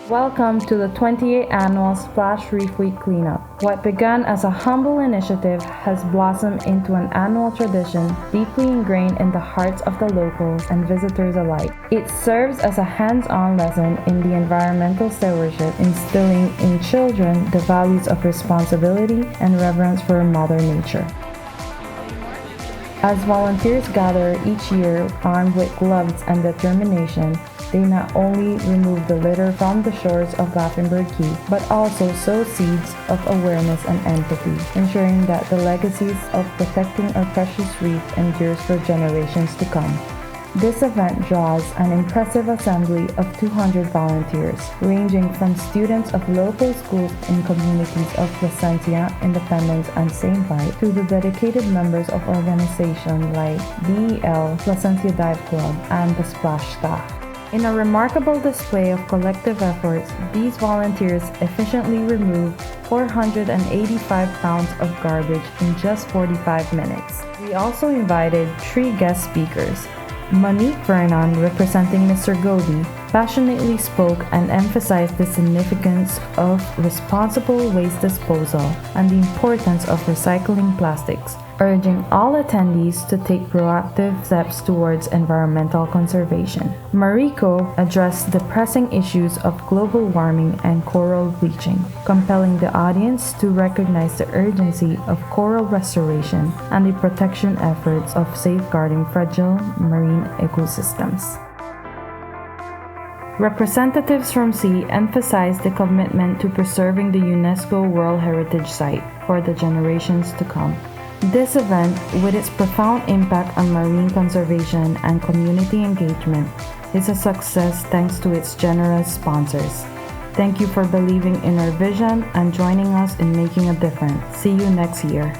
Welcome to the 28th annual Splash Reef Week cleanup. What began as a humble initiative has blossomed into an annual tradition deeply ingrained in the hearts of the locals and visitors alike. It serves as a hands-on lesson in the environmental stewardship, instilling in children the values of responsibility and reverence for Mother Nature. As volunteers gather each year armed with gloves and determination, they not only remove the litter from the shores of Gothenburg Key, but also sow seeds of awareness and empathy, ensuring that the legacies of protecting our precious reef endures for generations to come. This event draws an impressive assembly of 200 volunteers, ranging from students of local schools in communities of Placentia, Independence, and St. Vite, to the dedicated members of organizations like DEL, Placentia Dive Club, and the Splash staff. In a remarkable display of collective efforts, these volunteers efficiently removed 485 pounds of garbage in just 45 minutes. We also invited 3 guest speakers. Monique Vernon, representing Mr. Gobi, passionately spoke and emphasized the significance of responsible waste disposal and the importance of recycling plastics, urging all attendees to take proactive steps towards environmental conservation. Mariko addressed the pressing issues of global warming and coral bleaching, compelling the audience to recognize the urgency of coral restoration and the protection efforts of safeguarding fragile marine ecosystems. Representatives from SEA emphasized the commitment to preserving the UNESCO World Heritage Site for the generations to come. This event, with its profound impact on marine conservation and community engagement, is a success thanks to its generous sponsors. Thank you for believing in our vision and joining us in making a difference. See you next year.